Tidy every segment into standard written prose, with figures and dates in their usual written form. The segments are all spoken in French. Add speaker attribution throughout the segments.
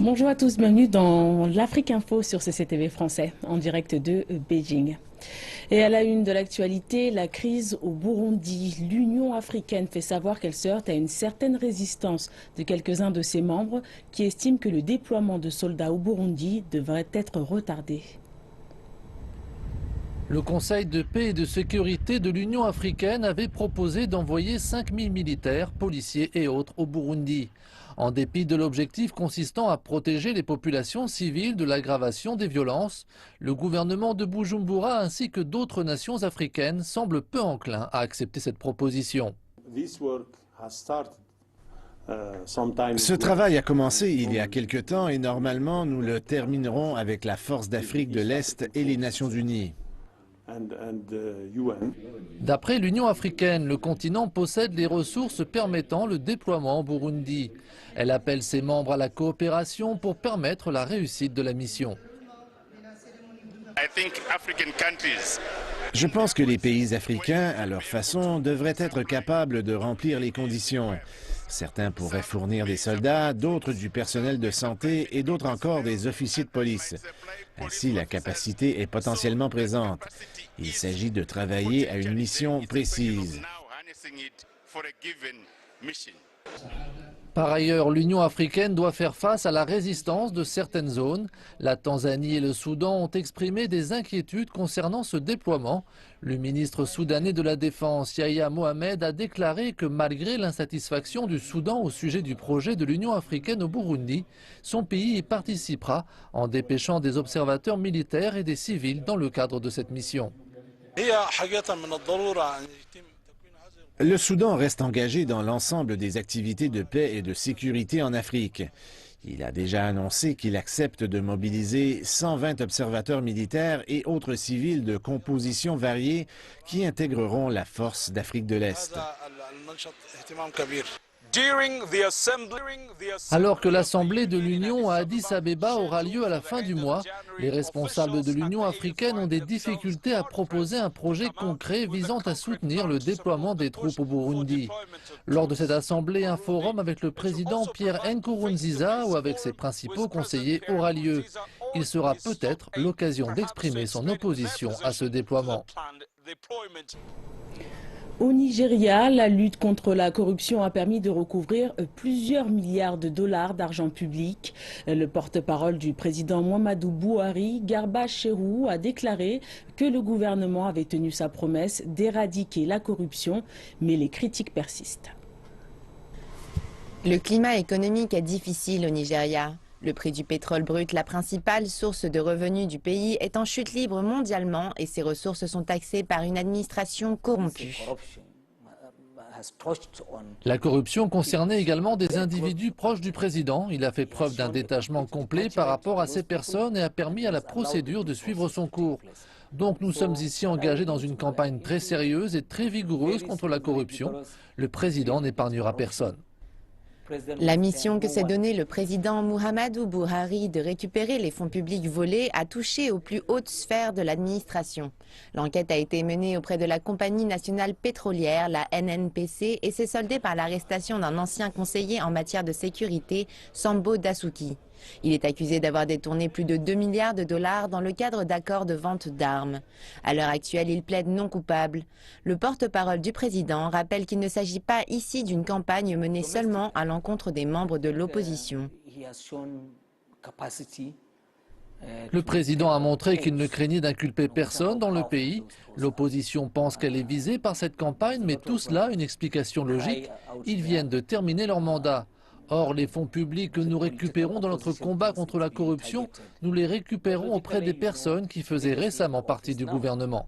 Speaker 1: Bonjour à tous, bienvenue dans l'Afrique Info sur CCTV français, en direct de Beijing. Et à la une de l'actualité, la crise au Burundi. L'Union africaine fait savoir qu'elle se heurte à une certaine résistance de quelques-uns de ses membres qui estiment que le déploiement de soldats au Burundi devrait être retardé.
Speaker 2: Le Conseil de paix et de sécurité de l'Union africaine avait proposé d'envoyer 5000 militaires, policiers et autres au Burundi. En dépit de l'objectif consistant à protéger les populations civiles de l'aggravation des violences, le gouvernement de Bujumbura ainsi que d'autres nations africaines semblent peu enclins à accepter cette proposition.
Speaker 3: Ce travail a commencé il y a quelque temps et normalement nous le terminerons avec la Force d'Afrique de l'Est et les Nations Unies.
Speaker 2: D'après l'Union africaine, le continent possède les ressources permettant le déploiement au Burundi. Elle appelle ses membres à la coopération pour permettre la réussite de la mission.
Speaker 3: Je pense que les pays africains, à leur façon, devraient être capables de remplir les conditions. Certains pourraient fournir des soldats, d'autres du personnel de santé et d'autres encore des officiers de police. Ainsi, la capacité est potentiellement présente. Il s'agit de travailler à une mission précise.
Speaker 2: Par ailleurs, l'Union africaine doit faire face à la résistance de certaines zones. La Tanzanie et le Soudan ont exprimé des inquiétudes concernant ce déploiement. Le ministre soudanais de la Défense, Yahya Mohamed, a déclaré que malgré l'insatisfaction du Soudan au sujet du projet de l'Union africaine au Burundi, son pays y participera en dépêchant des observateurs militaires et des civils dans le cadre de cette mission.
Speaker 3: Le Soudan reste engagé dans l'ensemble des activités de paix et de sécurité en Afrique. Il a déjà annoncé qu'il accepte de mobiliser 120 observateurs militaires et autres civils de compositions variées qui intégreront la force d'Afrique de l'Est.
Speaker 2: Alors que l'Assemblée de l'Union à Addis Abeba aura lieu à la fin du mois, les responsables de l'Union africaine ont des difficultés à proposer un projet concret visant à soutenir le déploiement des troupes au Burundi. Lors de cette assemblée, un forum avec le président Pierre Nkurunziza ou avec ses principaux conseillers aura lieu. Il sera peut-être l'occasion d'exprimer son opposition à ce déploiement.
Speaker 1: Au Nigeria, la lutte contre la corruption a permis de recouvrir plusieurs milliards de dollars d'argent public. Le porte-parole du président Muhammadu Buhari, Garba Shehu, a déclaré que le gouvernement avait tenu sa promesse d'éradiquer la corruption, mais les critiques persistent.
Speaker 4: Le climat économique est difficile au Nigeria. Le prix du pétrole brut, la principale source de revenus du pays, est en chute libre mondialement et ses ressources sont taxées par une administration corrompue.
Speaker 2: La corruption concernait également des individus proches du président. Il a fait preuve d'un détachement complet par rapport à ces personnes et a permis à la procédure de suivre son cours. Donc nous sommes ici engagés dans une campagne très sérieuse et très vigoureuse contre la corruption. Le président n'épargnera personne.
Speaker 4: La mission que s'est donnée le président Muhammadu Buhari de récupérer les fonds publics volés a touché aux plus hautes sphères de l'administration. L'enquête a été menée auprès de la compagnie nationale pétrolière, la NNPC, et s'est soldée par l'arrestation d'un ancien conseiller en matière de sécurité, Sambo Dasuki. Il est accusé d'avoir détourné plus de 2 milliards de dollars dans le cadre d'accords de vente d'armes. À l'heure actuelle, il plaide non coupable. Le porte-parole du président rappelle qu'il ne s'agit pas ici d'une campagne menée seulement à l'encontre des membres de l'opposition.
Speaker 2: Le président a montré qu'il ne craignait d'inculper personne dans le pays. L'opposition pense qu'elle est visée par cette campagne, mais tout cela a une explication logique. Ils viennent de terminer leur mandat. Or, les fonds publics que nous récupérons dans notre combat contre la corruption, nous les récupérons auprès des personnes qui faisaient récemment partie du gouvernement.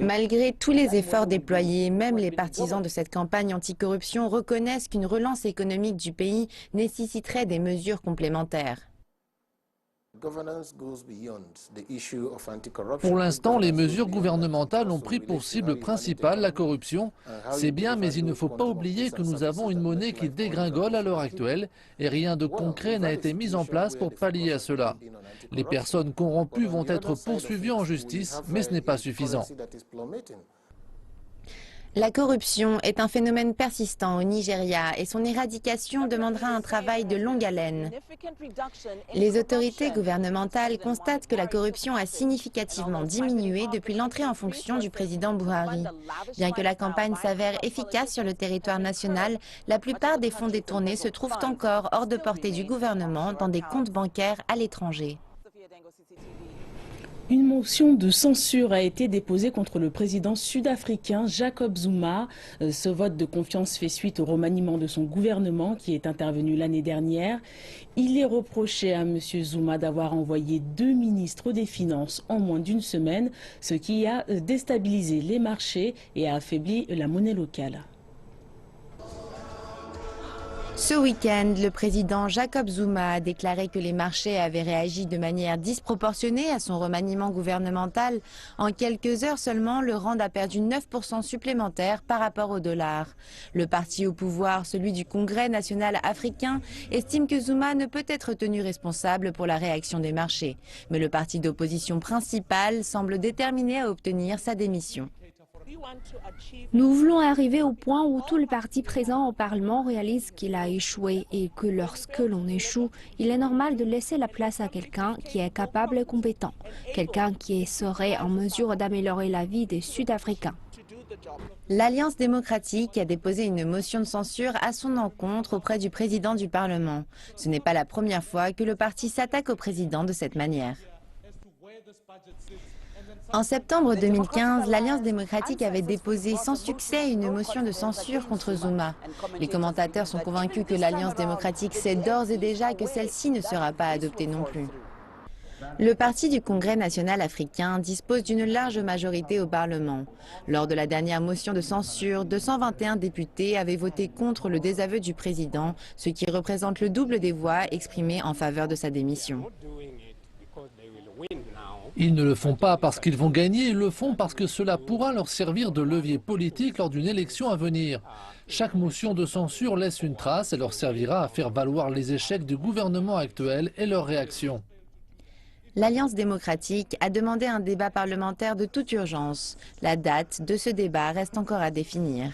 Speaker 4: Malgré tous les efforts déployés, même les partisans de cette campagne anticorruption reconnaissent qu'une relance économique du pays nécessiterait des mesures complémentaires.
Speaker 2: Pour l'instant, les mesures gouvernementales ont pris pour cible principale la corruption. C'est bien, mais il ne faut pas oublier que nous avons une monnaie qui dégringole à l'heure actuelle et rien de concret n'a été mis en place pour pallier à cela. Les personnes corrompues vont être poursuivies en justice, mais ce n'est pas suffisant.
Speaker 4: La corruption est un phénomène persistant au Nigeria et son éradication demandera un travail de longue haleine. Les autorités gouvernementales constatent que la corruption a significativement diminué depuis l'entrée en fonction du président Buhari. Bien que la campagne s'avère efficace sur le territoire national, la plupart des fonds détournés se trouvent encore hors de portée du gouvernement dans des comptes bancaires à l'étranger.
Speaker 1: Une motion de censure a été déposée contre le président sud-africain Jacob Zuma. Ce vote de confiance fait suite au remaniement de son gouvernement qui est intervenu l'année dernière. Il est reproché à M. Zuma d'avoir envoyé 2 ministres des Finances en moins d'une semaine, ce qui a déstabilisé les marchés et a affaibli la monnaie locale.
Speaker 4: Ce week-end, le président Jacob Zuma a déclaré que les marchés avaient réagi de manière disproportionnée à son remaniement gouvernemental. En quelques heures seulement, le rand a perdu 9% supplémentaire par rapport au dollar. Le parti au pouvoir, celui du Congrès national africain, estime que Zuma ne peut être tenu responsable pour la réaction des marchés. Mais le parti d'opposition principal semble déterminé à obtenir sa démission.
Speaker 5: Nous voulons arriver au point où tous les partis présents au Parlement réalisent qu'il a échoué et que lorsque l'on échoue, il est normal de laisser la place à quelqu'un qui est capable et compétent, quelqu'un qui serait en mesure d'améliorer la vie des Sud-Africains.
Speaker 4: L'Alliance démocratique a déposé une motion de censure à son encontre auprès du président du Parlement. Ce n'est pas la première fois que le parti s'attaque au président de cette manière. En septembre 2015, l'Alliance démocratique avait déposé sans succès une motion de censure contre Zuma. Les commentateurs sont convaincus que l'Alliance démocratique sait d'ores et déjà que celle-ci ne sera pas adoptée non plus. Le parti du Congrès national africain dispose d'une large majorité au Parlement. Lors de la dernière motion de censure, 221 députés avaient voté contre le désaveu du président, ce qui représente le double des voix exprimées en faveur de sa démission.
Speaker 2: Ils ne le font pas parce qu'ils vont gagner, ils le font parce que cela pourra leur servir de levier politique lors d'une élection à venir. Chaque motion de censure laisse une trace et leur servira à faire valoir les échecs du gouvernement actuel et leurs réactions.
Speaker 4: L'Alliance démocratique a demandé un débat parlementaire de toute urgence. La date de ce débat reste encore à définir.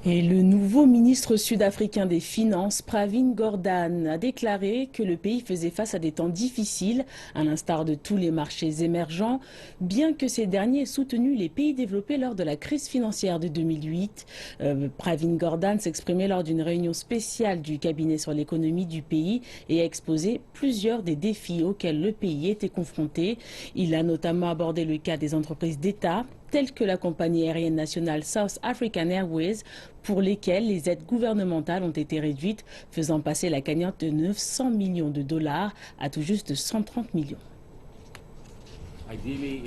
Speaker 1: Et le nouveau ministre sud-africain des Finances, Pravin Gordhan, a déclaré que le pays faisait face à des temps difficiles, à l'instar de tous les marchés émergents, bien que ces derniers aient soutenu les pays développés lors de la crise financière de 2008. Pravin Gordhan s'exprimait lors d'une réunion spéciale du cabinet sur l'économie du pays et a exposé plusieurs des défis auxquels le pays était confronté. Il a notamment abordé le cas des entreprises d'État, telles que la compagnie aérienne nationale South African Airways, pour lesquelles les aides gouvernementales ont été réduites, faisant passer la cagnotte de 900 millions de dollars à tout juste 130 millions.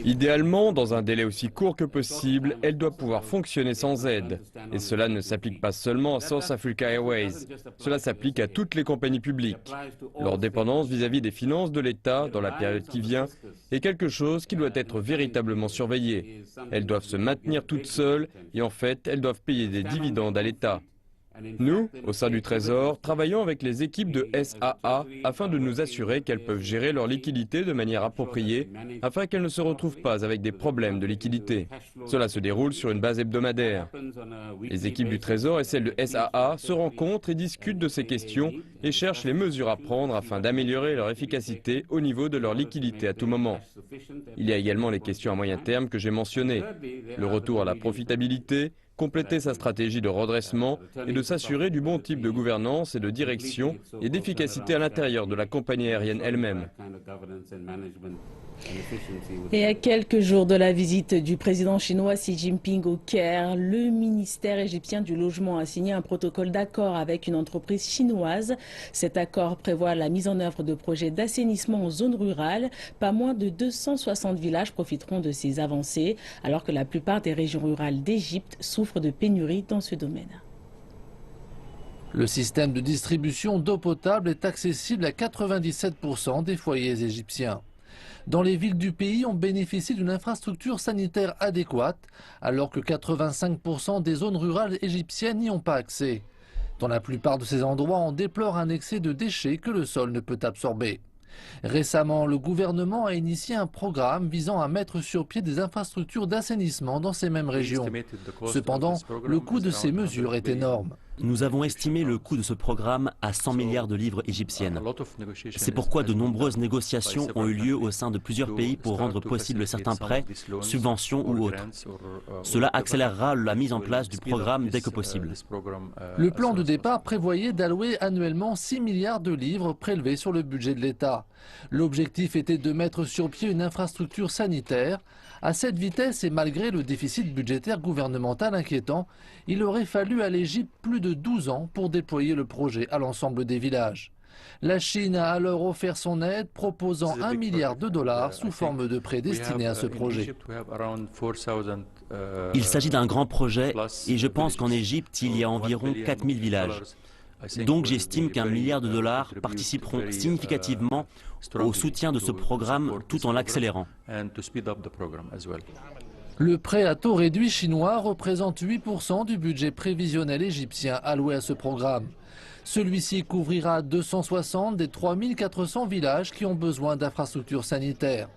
Speaker 6: Idéalement, dans un délai aussi court que possible, elle doit pouvoir fonctionner sans aide. Et cela ne s'applique pas seulement à South Africa Airways, cela s'applique à toutes les compagnies publiques. Leur dépendance vis-à-vis des finances de l'État dans la période qui vient est quelque chose qui doit être véritablement surveillé. Elles doivent se maintenir toutes seules et en fait, elles doivent payer des dividendes à l'État. Nous, au sein du Trésor, travaillons avec les équipes de SAA afin de nous assurer qu'elles peuvent gérer leur liquidité de manière appropriée afin qu'elles ne se retrouvent pas avec des problèmes de liquidité. Cela se déroule sur une base hebdomadaire. Les équipes du Trésor et celles de SAA se rencontrent et discutent de ces questions et cherchent les mesures à prendre afin d'améliorer leur efficacité au niveau de leur liquidité à tout moment. Il y a également les questions à moyen terme que j'ai mentionnées. Le retour à la profitabilité, compléter sa stratégie de redressement et de s'assurer du bon type de gouvernance et de direction et d'efficacité à l'intérieur de la compagnie aérienne elle-même.
Speaker 1: Et à quelques jours de la visite du président chinois Xi Jinping au Caire, le ministère égyptien du Logement a signé un protocole d'accord avec une entreprise chinoise. Cet accord prévoit la mise en œuvre de projets d'assainissement en zone rurale. Pas moins de 260 villages profiteront de ces avancées, alors que la plupart des régions rurales d'Égypte souffrent de pénurie dans ce domaine.
Speaker 2: Le système de distribution d'eau potable est accessible à 97% des foyers égyptiens. Dans les villes du pays, on bénéficie d'une infrastructure sanitaire adéquate, alors que 85% des zones rurales égyptiennes n'y ont pas accès. Dans la plupart de ces endroits, on déplore un excès de déchets que le sol ne peut absorber. Récemment, le gouvernement a initié un programme visant à mettre sur pied des infrastructures d'assainissement dans ces mêmes régions. Cependant, le coût de ces mesures est énorme.
Speaker 7: Nous avons estimé le coût de ce programme à 100 milliards de livres égyptiennes. C'est pourquoi de nombreuses négociations ont eu lieu au sein de plusieurs pays pour rendre possible certains prêts, subventions ou autres. Cela accélérera la mise en place du programme dès que possible.
Speaker 2: Le plan de départ prévoyait d'allouer annuellement 6 milliards de livres prélevés sur le budget de l'État. L'objectif était de mettre sur pied une infrastructure sanitaire. À cette vitesse et malgré le déficit budgétaire gouvernemental inquiétant, il aurait fallu à l'Égypte plus de 12 ans pour déployer le projet à l'ensemble des villages. La Chine a alors offert son aide, proposant 1 milliard de dollars sous forme de prêts destinés à ce projet.
Speaker 7: Il s'agit d'un grand projet et je pense qu'en Égypte, il y a environ 4000 villages. Donc j'estime qu'1 milliard de dollars participeront significativement au soutien de ce programme tout en l'accélérant.
Speaker 2: Le prêt à taux réduit chinois représente 8% du budget prévisionnel égyptien alloué à ce programme. Celui-ci couvrira 260 des 3400 villages qui ont besoin d'infrastructures sanitaires.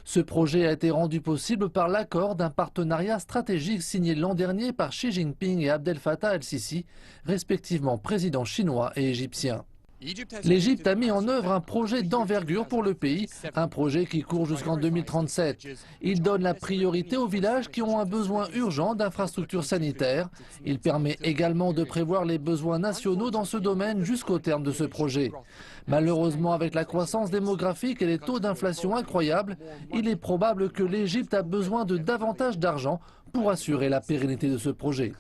Speaker 2: Ce projet a été rendu possible par l'accord d'un partenariat stratégique signé l'an dernier par Xi Jinping et Abdel Fattah el-Sisi, respectivement présidents chinois et égyptiens. L'Égypte a mis en œuvre un projet d'envergure pour le pays, un projet qui court jusqu'en 2037. Il donne la priorité aux villages qui ont un besoin urgent d'infrastructures sanitaires. Il permet également de prévoir les besoins nationaux dans ce domaine jusqu'au terme de ce projet. Malheureusement, avec la croissance démographique et les taux d'inflation incroyables, il est probable que l'Égypte a besoin de davantage d'argent pour assurer la pérennité de ce projet.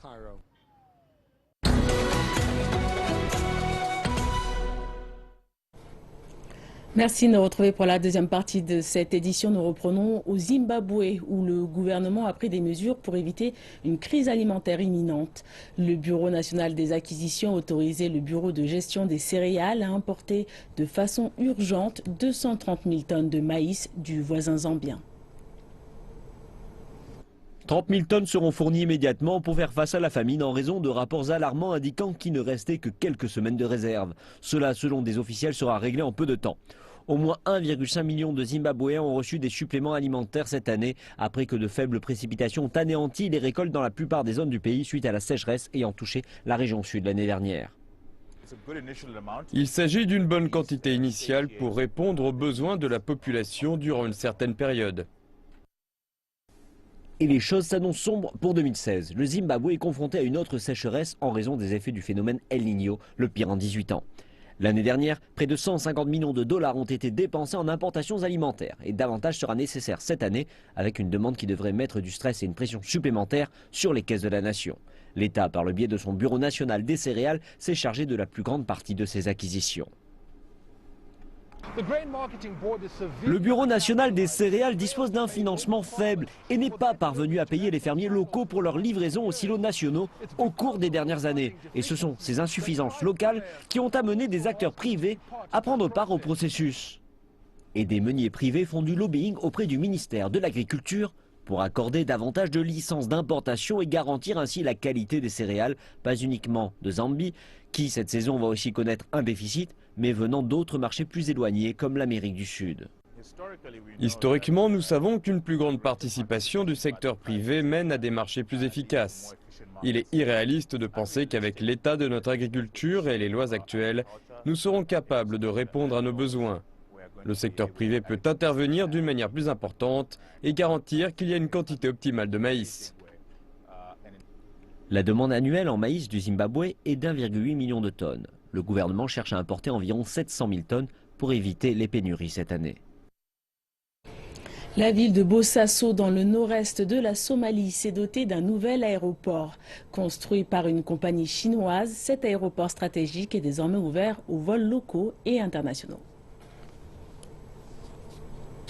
Speaker 1: Merci de nous retrouver pour la deuxième partie de cette édition. Nous reprenons au Zimbabwe où le gouvernement a pris des mesures pour éviter une crise alimentaire imminente. Le Bureau national des acquisitions a autorisé le Bureau de gestion des céréales à importer de façon urgente 230 000 tonnes de maïs du voisin zambien.
Speaker 8: 30 000 tonnes seront fournies immédiatement pour faire face à la famine en raison de rapports alarmants indiquant qu'il ne restait que quelques semaines de réserve. Cela, selon des officiels, sera réglé en peu de temps. Au moins 1,5 million de Zimbabwéens ont reçu des suppléments alimentaires cette année après que de faibles précipitations ont anéanti les récoltes dans la plupart des zones du pays suite à la sécheresse ayant touché la région sud l'année dernière.
Speaker 6: Il s'agit d'une bonne quantité initiale pour répondre aux besoins de la population durant une certaine période.
Speaker 8: Et les choses s'annoncent sombres pour 2016. Le Zimbabwe est confronté à une autre sécheresse en raison des effets du phénomène El Niño, le pire en 18 ans. L'année dernière, près de 150 millions de dollars ont été dépensés en importations alimentaires. Et davantage sera nécessaire cette année, avec une demande qui devrait mettre du stress et une pression supplémentaire sur les caisses de la nation. L'État, par le biais de son Bureau national des céréales, s'est chargé de la plus grande partie de ces acquisitions. Le Bureau national des céréales dispose d'un financement faible et n'est pas parvenu à payer les fermiers locaux pour leur livraison aux silos nationaux au cours des dernières années. Et ce sont ces insuffisances locales qui ont amené des acteurs privés à prendre part au processus. Et des meuniers privés font du lobbying auprès du ministère de l'Agriculture pour accorder davantage de licences d'importation et garantir ainsi la qualité des céréales, pas uniquement de Zambie, qui cette saison va aussi connaître un déficit, mais venant d'autres marchés plus éloignés comme l'Amérique du Sud.
Speaker 6: Historiquement, nous savons qu'une plus grande participation du secteur privé mène à des marchés plus efficaces. Il est irréaliste de penser qu'avec l'état de notre agriculture et les lois actuelles, nous serons capables de répondre à nos besoins. Le secteur privé peut intervenir d'une manière plus importante et garantir qu'il y a une quantité optimale de maïs.
Speaker 8: La demande annuelle en maïs du Zimbabwe est d'1,8 million de tonnes. Le gouvernement cherche à importer environ 700 000 tonnes pour éviter les pénuries cette année.
Speaker 1: La ville de Bosaso, dans le nord-est de la Somalie, s'est dotée d'un nouvel aéroport. Construit par une compagnie chinoise, cet aéroport stratégique est désormais ouvert aux vols locaux et internationaux.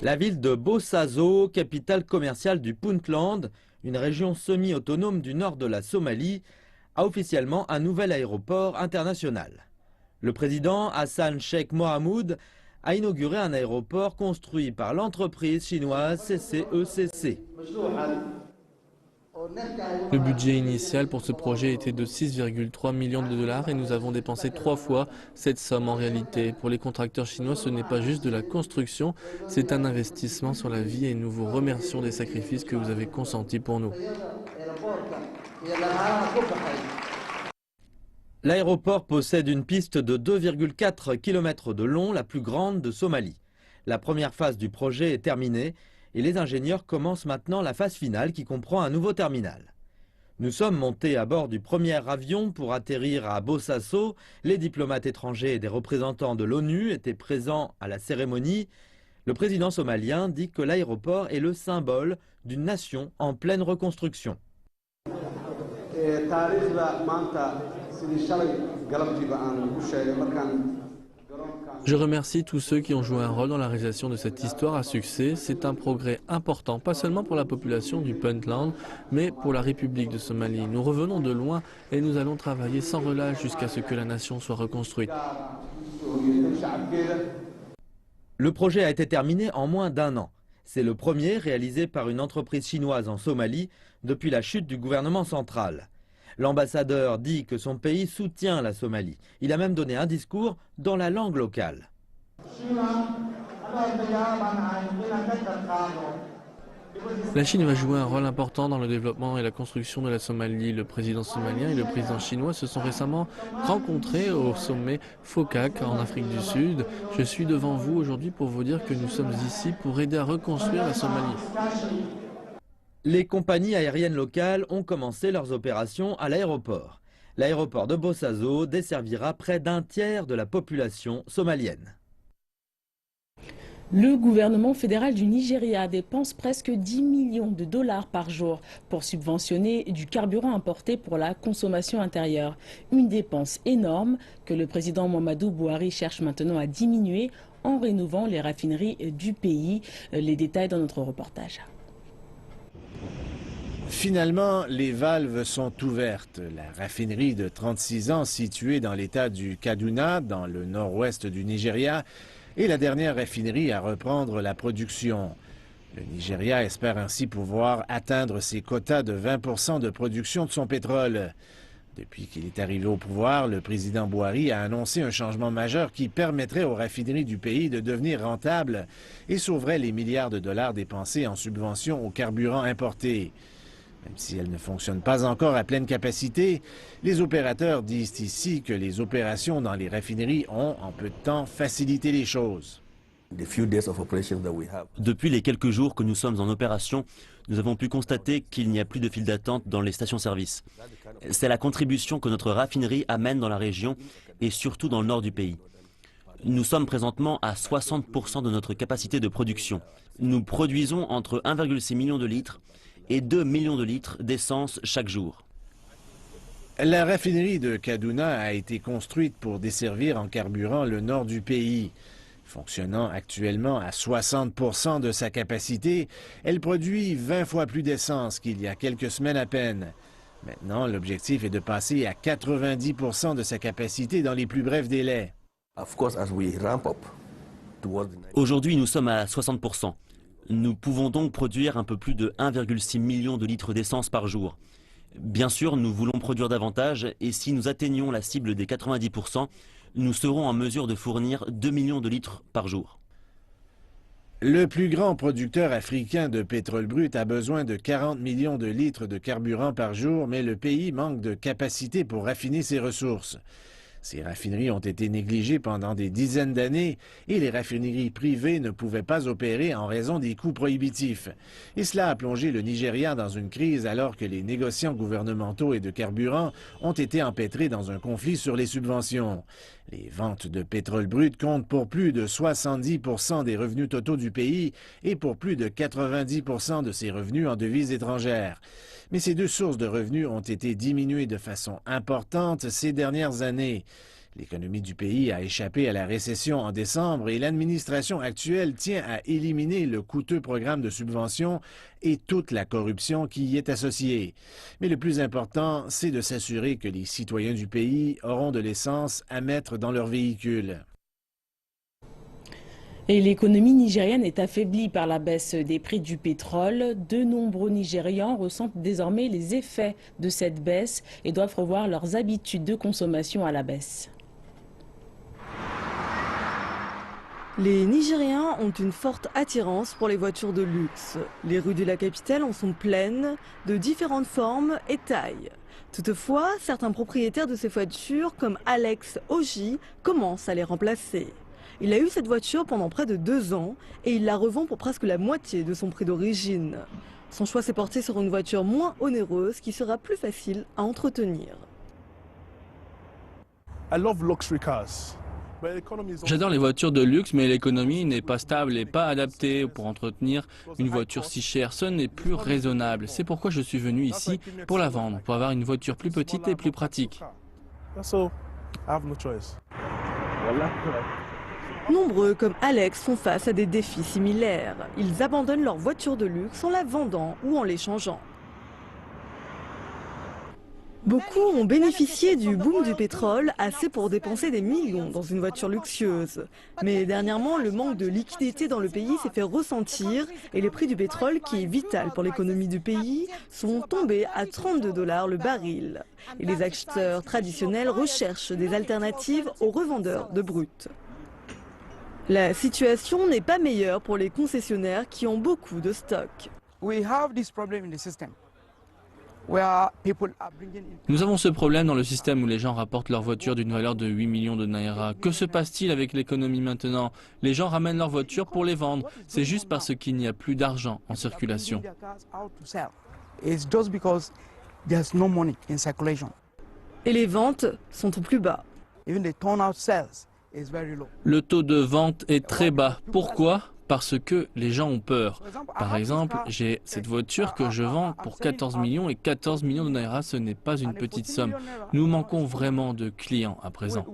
Speaker 9: La ville de Bosaso, capitale commerciale du Puntland, une région semi-autonome du nord de la Somalie, a officiellement un nouvel aéroport international. Le président Hassan Sheikh Mohamud a inauguré un aéroport construit par l'entreprise chinoise CCECC.
Speaker 10: Le budget initial pour ce projet était de 6,3 millions de dollars et nous avons dépensé 3 fois cette somme en réalité. Pour les contracteurs chinois, ce n'est pas juste de la construction, c'est un investissement sur la vie et nous vous remercions des sacrifices que vous avez consentis pour nous.
Speaker 9: L'aéroport possède une piste de 2,4 km de long, la plus grande de Somalie. La première phase du projet est terminée et les ingénieurs commencent maintenant la phase finale qui comprend un nouveau terminal. Nous sommes montés à bord du premier avion pour atterrir à Bosaso. Les diplomates étrangers et des représentants de l'ONU étaient présents à la cérémonie. Le président somalien dit que l'aéroport est le symbole d'une nation en pleine reconstruction.
Speaker 10: Je remercie tous ceux qui ont joué un rôle dans la réalisation de cette histoire à succès. C'est un progrès important, pas seulement pour la population du Puntland, mais pour la République de Somalie. Nous revenons de loin et nous allons travailler sans relâche jusqu'à ce que la nation soit reconstruite.
Speaker 9: Le projet a été terminé en moins d'1 an. C'est le premier réalisé par une entreprise chinoise en Somalie depuis la chute du gouvernement central. L'ambassadeur dit que son pays soutient la Somalie. Il a même donné un discours dans la langue locale.
Speaker 10: La Chine va jouer un rôle important dans le développement et la construction de la Somalie. Le président somalien et le président chinois se sont récemment rencontrés au sommet FOCAC en Afrique du Sud. Je suis devant vous aujourd'hui pour vous dire que nous sommes ici pour aider à reconstruire la Somalie.
Speaker 9: Les compagnies aériennes locales ont commencé leurs opérations à l'aéroport. L'aéroport de Bosaso desservira près d'un tiers de la population somalienne.
Speaker 1: Le gouvernement fédéral du Nigeria dépense presque 10 millions de dollars par jour pour subventionner du carburant importé pour la consommation intérieure. Une dépense énorme que le président Muhammadu Buhari cherche maintenant à diminuer en rénovant les raffineries du pays. Les détails dans notre reportage.
Speaker 3: Finalement, les valves sont ouvertes. La raffinerie de 36 ans située dans l'état du Kaduna, dans le nord-ouest du Nigeria, est la dernière raffinerie à reprendre la production. Le Nigeria espère ainsi pouvoir atteindre ses quotas de 20% de production de son pétrole. Depuis qu'il est arrivé au pouvoir, le président Buhari a annoncé un changement majeur qui permettrait aux raffineries du pays de devenir rentables et sauverait les milliards de dollars dépensés en subventions aux carburants importés. Même si elles ne fonctionnent pas encore à pleine capacité, les opérateurs disent ici que les opérations dans les raffineries ont, en peu de temps, facilité les choses.
Speaker 7: Depuis les quelques jours que nous sommes en opération, nous avons pu constater qu'il n'y a plus de file d'attente dans les stations-service. C'est la contribution que notre raffinerie amène dans la région et surtout dans le nord du pays. Nous sommes présentement à 60% de notre capacité de production. Nous produisons entre 1,6 million de litres et 2 millions de litres d'essence chaque jour.
Speaker 3: La raffinerie de Kaduna a été construite pour desservir en carburant le nord du pays. Fonctionnant actuellement à 60% de sa capacité, elle produit 20 fois plus d'essence qu'il y a quelques semaines à peine. Maintenant, l'objectif est de passer à 90% de sa capacité dans les plus brefs délais.
Speaker 7: Aujourd'hui, nous sommes à 60%. Nous pouvons donc produire un peu plus de 1,6 million de litres d'essence par jour. Bien sûr, nous voulons produire davantage et si nous atteignons la cible des 90%, nous serons en mesure de fournir 2 millions de litres par jour.
Speaker 3: Le plus grand producteur africain de pétrole brut a besoin de 40 millions de litres de carburant par jour, mais le pays manque de capacité pour raffiner ses ressources. Ces raffineries ont été négligées pendant des dizaines d'années et les raffineries privées ne pouvaient pas opérer en raison des coûts prohibitifs. Et cela a plongé le Nigeria dans une crise alors que les négociants gouvernementaux et de carburant ont été empêtrés dans un conflit sur les subventions. Les ventes de pétrole brut comptent pour plus de 70% des revenus totaux du pays et pour plus de 90% de ses revenus en devises étrangères. Mais ces deux sources de revenus ont été diminuées de façon importante ces dernières années. L'économie du pays a échappé à la récession en décembre et l'administration actuelle tient à éliminer le coûteux programme de subvention et toute la corruption qui y est associée. Mais le plus important, c'est de s'assurer que les citoyens du pays auront de l'essence à mettre dans leurs véhicules.
Speaker 1: Et l'économie nigérienne est affaiblie par la baisse des prix du pétrole. De nombreux Nigérians ressentent désormais les effets de cette baisse et doivent revoir leurs habitudes de consommation à la baisse.
Speaker 11: Les Nigériens ont une forte attirance pour les voitures de luxe. Les rues de la capitale en sont pleines, de différentes formes et tailles. Toutefois, certains propriétaires de ces voitures, comme Alex Oji, commencent à les remplacer. Il a eu cette voiture pendant près de 2 ans et il la revend pour presque la moitié de son prix d'origine. Son choix s'est porté sur une voiture moins onéreuse qui sera plus facile à entretenir.
Speaker 12: J'adore les voitures de luxe, mais l'économie n'est pas stable et pas adaptée pour entretenir une voiture si chère. Ce n'est plus raisonnable. C'est pourquoi je suis venu ici pour la vendre, pour avoir une voiture plus petite et plus pratique.
Speaker 11: Nombreux comme Alex font face à des défis similaires. Ils abandonnent leur voiture de luxe en la vendant ou en l'échangeant. Beaucoup ont bénéficié du boom du pétrole, assez pour dépenser des millions dans une voiture luxueuse. Mais dernièrement, le manque de liquidité dans le pays s'est fait ressentir et les prix du pétrole, qui est vital pour l'économie du pays, sont tombés à 32 $ le baril. Et les acheteurs traditionnels recherchent des alternatives aux revendeurs de brut. La situation n'est pas meilleure pour les concessionnaires qui ont beaucoup de stocks.
Speaker 12: Nous avons ce problème dans le système où les gens rapportent leur voiture d'une valeur de 8 millions de naira. Que se passe-t-il avec l'économie maintenant? Les gens ramènent leurs voitures pour les vendre. C'est juste parce qu'il n'y a plus d'argent en circulation.
Speaker 11: Et les ventes sont au plus bas.
Speaker 12: Le taux de vente est très bas. Pourquoi? Parce que les gens ont peur. Par exemple, j'ai cette voiture que je vends pour 14 millions et 14 millions de naira, ce n'est pas une petite somme. Nous manquons vraiment de clients à présent.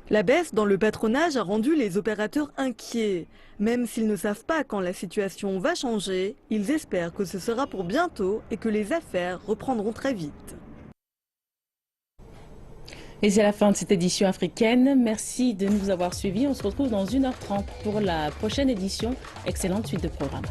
Speaker 11: La baisse dans le patronage a rendu les opérateurs inquiets. Même s'ils ne savent pas quand la situation va changer, ils espèrent que ce sera pour bientôt et que les affaires reprendront très vite.
Speaker 1: Et c'est la fin de cette édition africaine. Merci de nous avoir suivis. On se retrouve dans 1h30 pour la prochaine édition. Excellente suite de programme.